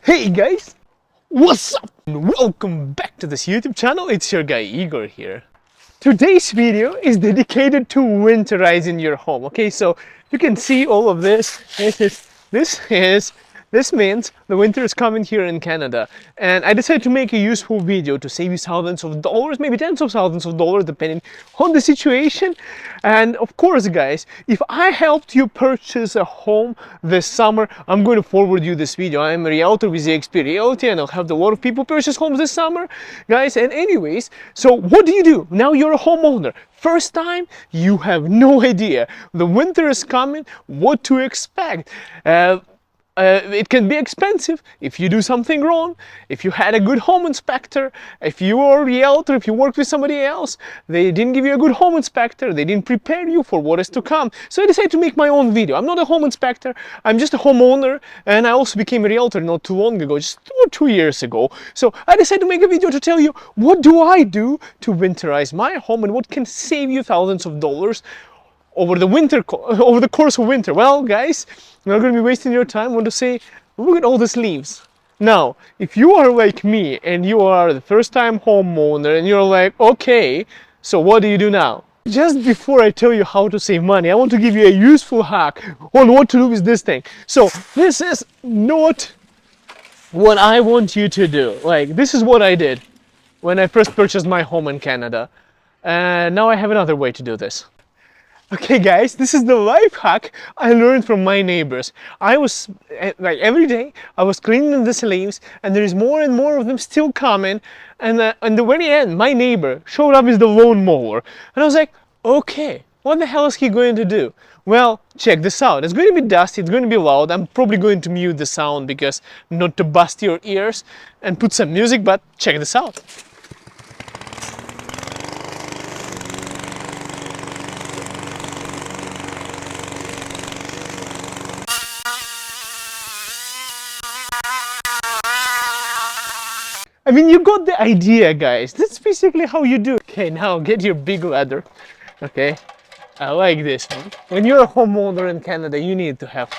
Hey guys, what's up? And welcome back to this YouTube channel. It's your guy Igor here. Today's video is dedicated to winterizing your home. Okay, so you can see all of this. This means the winter is coming here in Canada, and I decided to make a useful video to save you thousands of dollars, maybe tens of thousands of dollars, depending on the situation. And of course, guys, if I helped you purchase a home this summer, I'm going to forward you this video. I'm a realtor with eXp Realty, and I'll help a lot of people purchase homes this summer, guys. And anyways, so what do? Now you're a homeowner. First time, you have no idea. The winter is coming, what to expect. It can be expensive if you do something wrong, if you had a good home inspector, if you are a realtor, if you worked with somebody else, they didn't give you a good home inspector, they didn't prepare you for what is to come. So I decided to make my own video. I'm not a home inspector, I'm just a homeowner, and I also became a realtor not too long ago, just 2 years ago. So I decided to make a video to tell you what do I do to winterize my home and what can save you thousands of dollars over the course of winter. Well, guys, I'm not going to be wasting your time. I want to say, look at all these leaves. Now, if you are like me and you are the first time homeowner and you're like, okay, so what do you do now? Just before I tell you how to save money, I want to give you a useful hack on what to do with this thing. So this is not what I want you to do. Like, this is what I did when I first purchased my home in Canada. And now I have another way to do this. Okay guys, this is the life hack I learned from my neighbors. I was, like every day, I was cleaning these leaves and there is more and more of them still coming. And at the very end, my neighbor showed up with the lawnmower. And I was like, okay, what the hell is he going to do? Well, check this out. It's going to be dusty, it's going to be loud. I'm probably going to mute the sound because not to bust your ears and put some music, but check this out. I mean, you got the idea, guys. That's basically how you do it. Okay, now get your big ladder. Okay, I like this one. When you're a homeowner in Canada, you need to have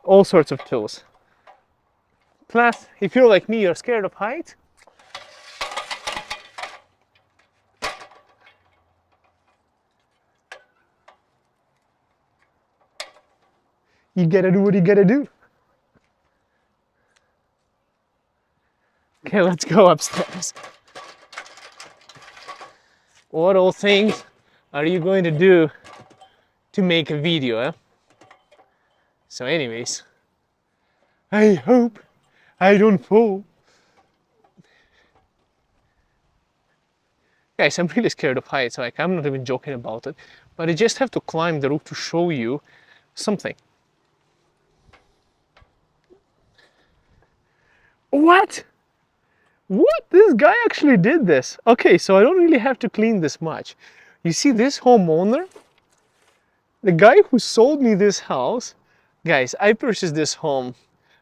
all sorts of tools. Plus, if you're like me, you're scared of heights. You gotta do what you gotta do. Okay, let's go upstairs. What all things are you going to do to make a video, eh? So anyways, I hope I don't fall. Guys, I'm really scared of heights, like I'm not even joking about it, but I just have to climb the roof to show you something. What? What? This guy actually did this. Okay, so I don't really have to clean this much. You see this homeowner? The guy who sold me this house, guys, I purchased this home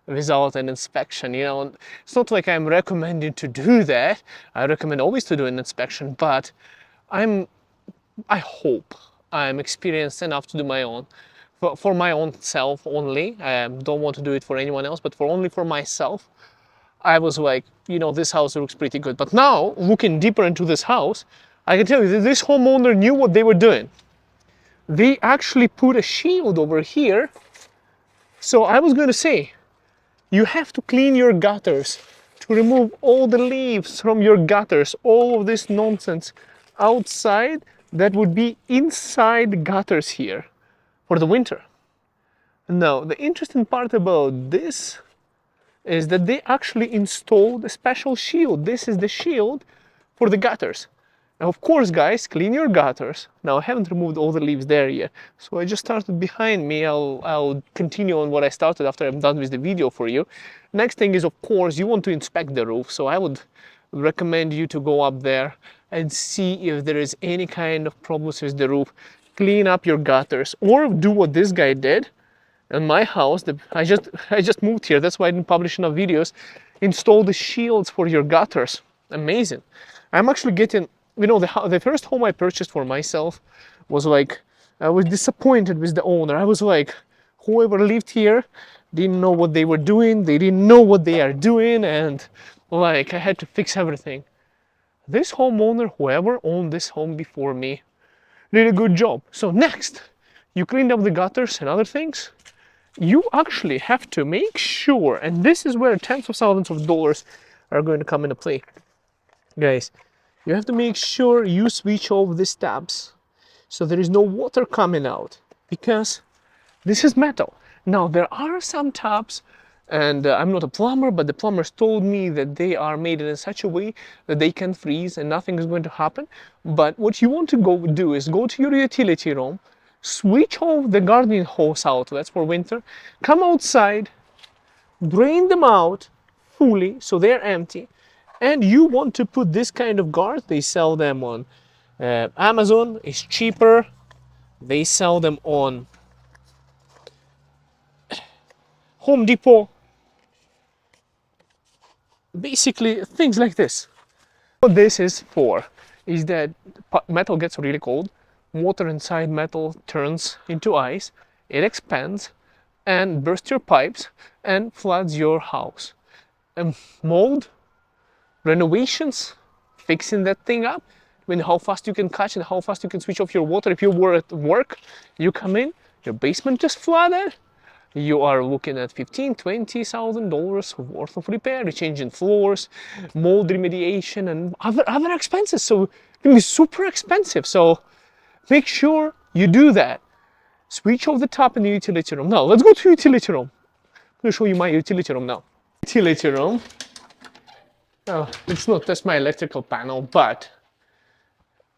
without an inspection. You know, it's not like I'm recommending to do that. I recommend always to do an inspection, but I hope I'm experienced enough to do my own. For my own self only. I don't want to do it for anyone else, but only for myself. I was like, you know, this house looks pretty good. But now, looking deeper into this house, I can tell you that this homeowner knew what they were doing. They actually put a shield over here. So I was going to say, you have to clean your gutters to remove all the leaves from your gutters, all of this nonsense outside that would be inside the gutters here for the winter. Now, the interesting part about this is that they actually installed a special shield. This is the shield for the gutters. Now, of course, guys, clean your gutters. Now, I haven't removed all the leaves there yet, so I just started behind me. I'll continue on what I started after I'm done with the video for you. Next thing is, of course, you want to inspect the roof, so I would recommend you to go up there and see if there is any kind of problems with the roof. Clean up your gutters, or do what this guy did. In my house, I just moved here, that's why I didn't publish enough videos. Install the shields for your gutters. Amazing. I'm actually getting, you know, the first home I purchased for myself was like, I was disappointed with the owner. I was like, whoever lived here didn't know what they were doing, they didn't know what they are doing, and like I had to fix everything. This homeowner, whoever owned this home before me, did a good job. So next, you cleaned up the gutters and other things. You actually have to make sure, and this is where tens of thousands of dollars are going to come into play. Guys, you have to make sure you switch off these taps so there is no water coming out, because this is metal. Now, there are some taps, and I'm not a plumber, but the plumbers told me that they are made in such a way that they can freeze and nothing is going to happen. But what you want to go do is go to your utility room, switch off the gardening hose outlets for winter, come outside, drain them out fully so they're empty, and you want to put this kind of guard. They sell them on Amazon. It's cheaper. They sell them on Home Depot. Basically things like this. What this is for is that metal gets really cold, water inside metal turns into ice, it expands and bursts your pipes and floods your house. And mold, renovations, fixing that thing up, I mean, how fast you can catch and how fast you can switch off your water. If you were at work, you come in, your basement just flooded, you are looking at $15,000-$20,000 worth of repair, changing floors, mold remediation, and other expenses. So it can be super expensive. So make sure you do that. Switch off the tap in the utility room. Now let's go to utility room. I'm going to show you my utility room now. Utility room. Now it's not just my electrical panel, but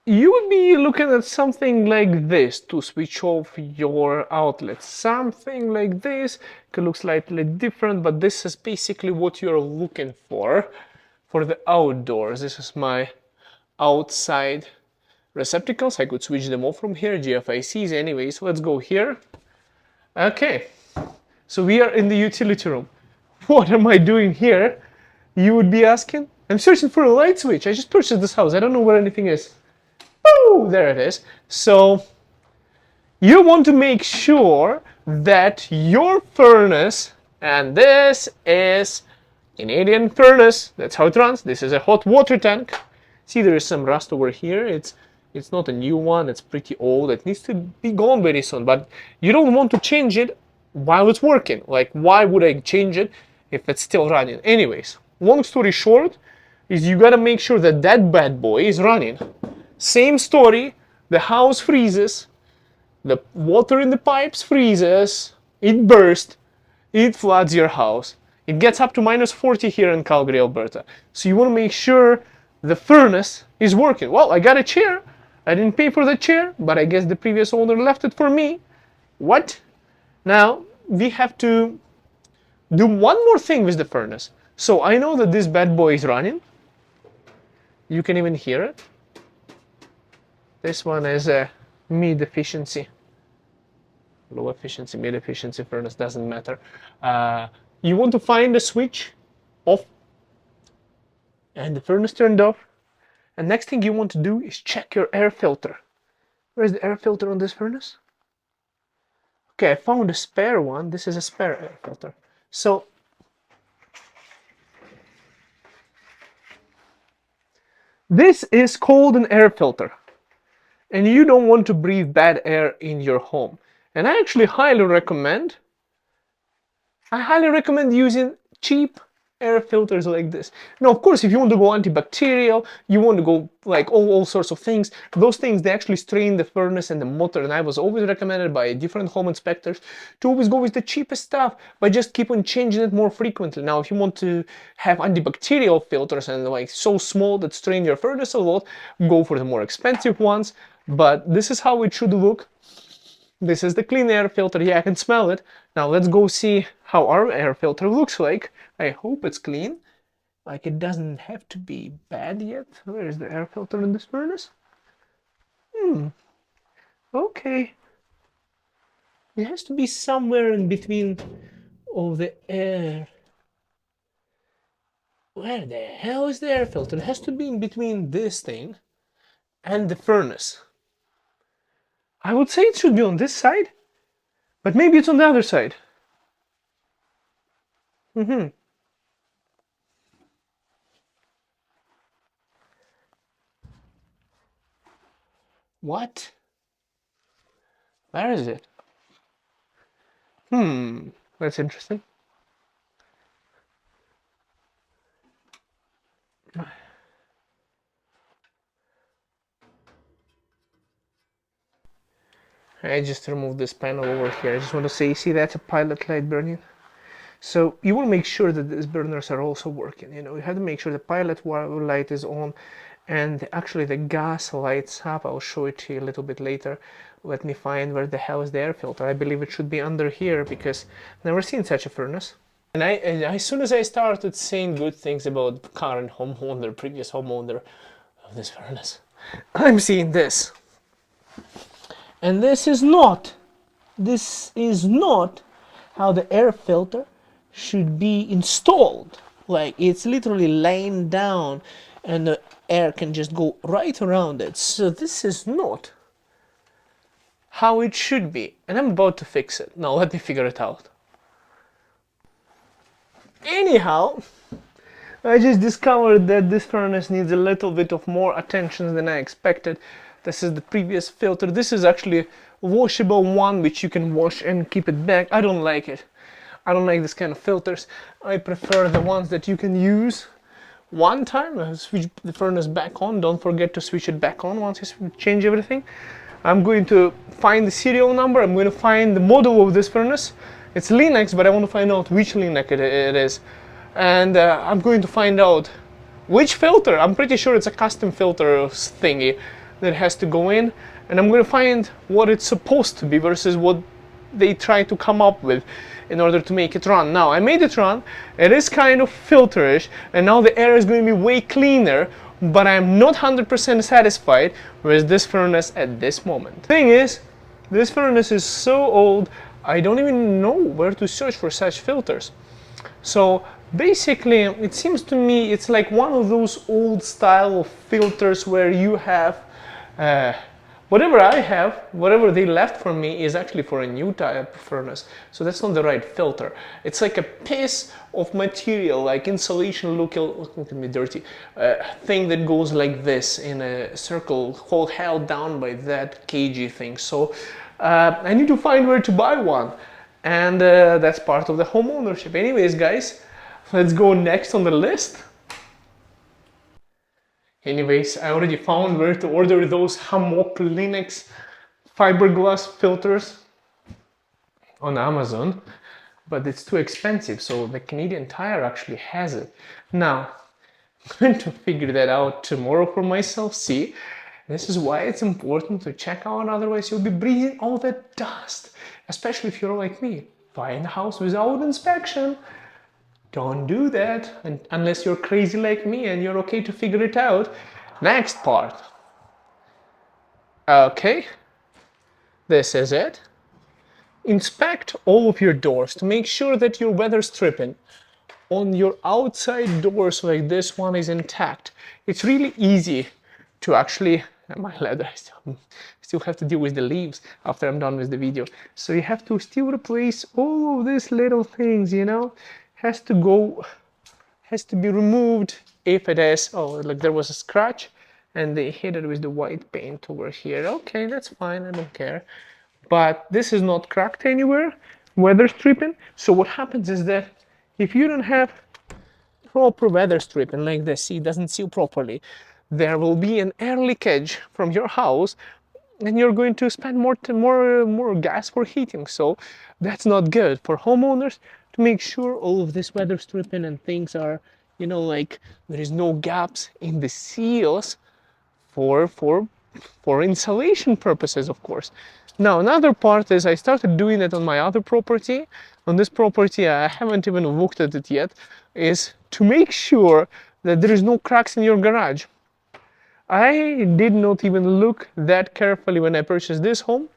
you would be looking at something like this to switch off your outlets. Something like this could look slightly different, but this is basically what you're looking for the outdoors. This is my outside receptacles. I could switch them off from here, GFICs. Anyways, let's go here. Okay, so we are in the utility room. What am I doing here? You would be asking. I'm searching for a light switch. I just purchased this house. I don't know where anything is. Oh, there it is. So you want to make sure that your furnace, and this is Canadian furnace, that's how it runs. This is a hot water tank. See, there is some rust over here. It's not a new one. It's pretty old. It needs to be gone very soon. But you don't want to change it while it's working. Like, why would I change it if it's still running? Anyways, long story short is you gotta make sure that that bad boy is running. Same story, the house freezes, the water in the pipes freezes, it bursts, it floods your house. It gets up to -40 here in Calgary, Alberta. So you want to make sure the furnace is working. Well, I got a chair. I didn't pay for the chair, but I guess the previous owner left it for me. What? Now, we have to do one more thing with the furnace. So I know that this bad boy is running. You can even hear it. This one is a mid efficiency, low efficiency, mid efficiency furnace, doesn't matter. You want to find the switch off and the furnace turned off. And next thing you want to do is check your air filter. Where's the air filter on this furnace? Okay, I found a spare one. This is a spare air filter. So this is called an air filter. And you don't want to breathe bad air in your home. And I actually highly recommend using cheap air filters like this. Now, of course, if you want to go antibacterial, you want to go like all sorts of things, those things, they actually strain the furnace and the motor. And I was always recommended by different home inspectors to always go with the cheapest stuff, but just keep on changing it more frequently. Now, if you want to have antibacterial filters and like so small that strain your furnace a lot, go for the more expensive ones. But this is how it should look. This is the clean air filter. Yeah, I can smell it. Now let's go see how our air filter looks like. I hope it's clean. Like, it doesn't have to be bad yet. Where is the air filter in this furnace? Okay. It has to be somewhere in between of the air. Where the hell is the air filter? It has to be in between this thing and the furnace. I would say it should be on this side, but maybe it's on the other side. Mm-hmm. What? Where is it? That's interesting. I just removed this panel over here. I just want to say, see that's a pilot light burning? So you will make sure that these burners are also working. You know, you have to make sure the pilot light is on and actually the gas lights up. I'll show it to you a little bit later. Let me find where the hell is the air filter. I believe it should be under here because I've never seen such a furnace. And as soon as I started saying good things about current homeowner, previous homeowner of this furnace, I'm seeing this. And this is not how the air filter should be installed. Like it's literally laying down and the air can just go right around it. So this is not how it should be. And I'm about to fix it. Now let me figure it out. Anyhow, I just discovered that this furnace needs a little bit of more attention than I expected. This is the previous filter. This is actually a washable one which you can wash and keep it back. I don't like it. I don't like this kind of filters. I prefer the ones that you can use one time, switch the furnace back on. Don't forget to switch it back on once you change everything. I'm going to find the serial number. I'm going to find the model of this furnace. It's Linux, but I want to find out which Linux it is. And I'm going to find out which filter. I'm pretty sure it's a custom filter thingy that has to go in. And I'm going to find what it's supposed to be versus what they try to come up with in order to make it run. Now I made it run, it is kind of filterish, and now the air is going to be way cleaner, but I'm not 100% satisfied with this furnace at this moment. Thing is, this furnace is so old, I don't even know where to search for such filters. So basically, it seems to me it's like one of those old style of filters where you have whatever I have, whatever they left for me is actually for a new type of furnace. So that's not the right filter. It's like a piece of material, like insulation looking dirty, thing that goes like this in a circle, all held down by that cagey thing. So I need to find where to buy one. And that's part of the home ownership. Anyways, guys, let's go next on the list. Anyways, I already found where to order those Hammock Linux fiberglass filters on Amazon, but it's too expensive, so the Canadian Tire actually has it. Now, I'm going to figure that out tomorrow for myself. See, this is why it's important to check out, otherwise you'll be breathing all that dust, especially if you're like me, buying a house without inspection. Don't do that unless you're crazy like me and you're okay to figure it out. Next part. Okay, this is it. Inspect all of your doors to make sure that your weather stripping on your outside doors like this one is intact. It's really easy to actually, my leather, I still have to deal with the leaves after I'm done with the video. So you have to still replace all of these little things, you know. Has to be removed if it is. Oh, look, there was a scratch and they hit it with the white paint over here. Okay, that's fine, I don't care. But this is not cracked anywhere, weather stripping. So what happens is that if you don't have proper weather stripping like this, see, it doesn't seal properly, there will be an air leakage from your house and you're going to spend more gas for heating. So that's not good for homeowners. To make sure all of this weather stripping and things are, you know, like there is no gaps in the seals for insulation purposes, of course. Now another part is I started doing it on my other property. On this property I haven't even looked at it yet, is to make sure that there is no cracks in your garage. I did not even look that carefully when I purchased this home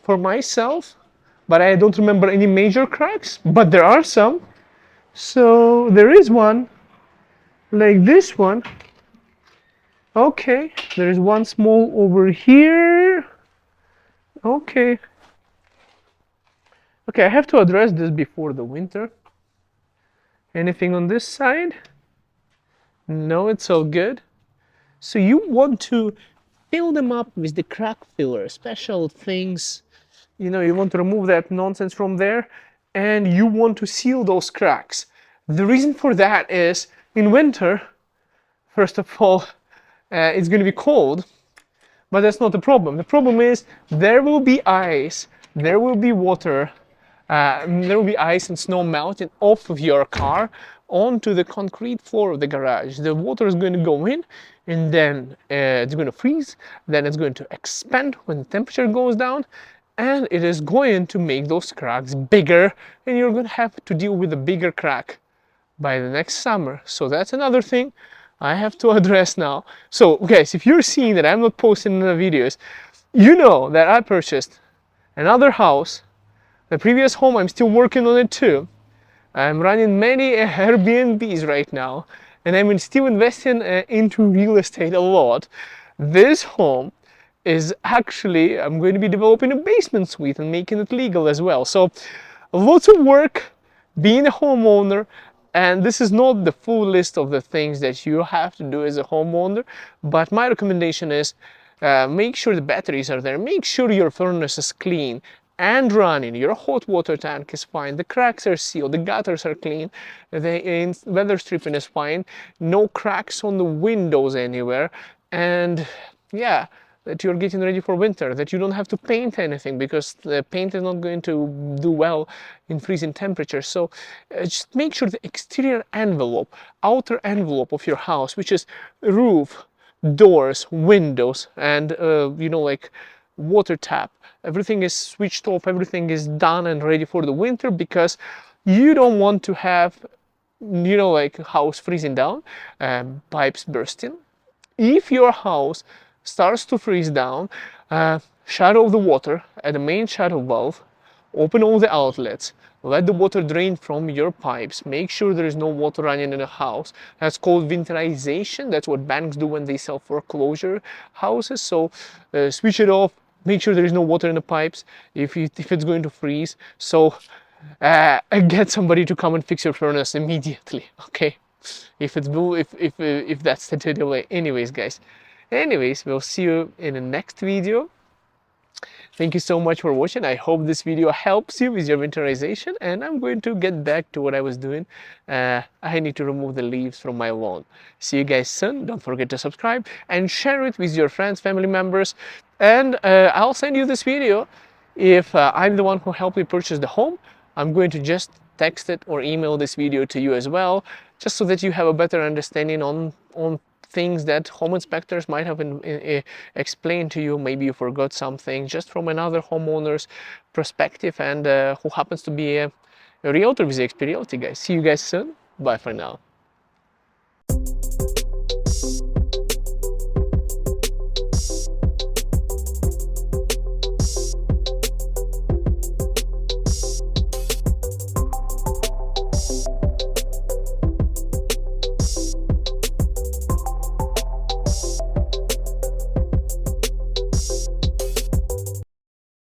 for myself, but I don't remember any major cracks, but there are some. So there is one, like this one. Okay, there is one small over here. Okay. Okay, I have to address this before the winter. Anything on this side? No, it's all good. So you want to fill them up with the crack filler, special things. You know, you want to remove that nonsense from there, and you want to seal those cracks. The reason for that is in winter, first of all, it's going to be cold, but that's not the problem. The problem is there will be ice, there will be water, there will be ice and snow melting off of your car onto the concrete floor of the garage. The water is going to go in, and then it's going to freeze, then it's going to expand when the temperature goes down, and it is going to make those cracks bigger, and you're going to have to deal with a bigger crack by the next summer. So that's another thing I have to address now. So guys, if you're seeing that I'm not posting the videos, you know that I purchased another house. The previous home, I'm still working on it too. I'm running many Airbnbs right now, and I'm still investing into real estate a lot. This home is actually, I'm going to be developing a basement suite and making it legal as well. So lots of work being a homeowner, and this is not the full list of the things that you have to do as a homeowner, but my recommendation is make sure the batteries are there, make sure your furnace is clean and running, your hot water tank is fine, the cracks are sealed, the gutters are clean, the weather stripping is fine, no cracks on the windows anywhere, and yeah, that you're getting ready for winter, that you don't have to paint anything because the paint is not going to do well in freezing temperatures. So just make sure the exterior envelope, outer envelope of your house, which is roof, doors, windows, and you know, like water tap, everything is switched off, everything is done and ready for the winter, because you don't want to have, you know, like house freezing down, pipes bursting. If your house starts to freeze down, shut off the water at the main shuttle valve, open all the outlets, let the water drain from your pipes, make sure there is no water running in the house. That's called winterization. That's what banks do when they sell foreclosure houses. So switch it off, make sure there is no water in the pipes if it's going to freeze. So get somebody to come and fix your furnace immediately, okay? If that's the delay. Anyways, guys, we'll see you in the next video. Thank you so much for watching. I hope this video helps you with your winterization, and I'm going to get back to what I was doing. I need to remove the leaves from my lawn. See you guys soon. Don't forget to subscribe and share it with your friends, family members, and I'll send you this video. If I'm the one who helped you purchase the home, I'm going to just text it or email this video to you as well, just so that you have a better understanding on things that home inspectors might have explained to you. Maybe you forgot something just from another homeowner's perspective, and who happens to be a realtor with experience. Guys, see you guys soon. Bye for now.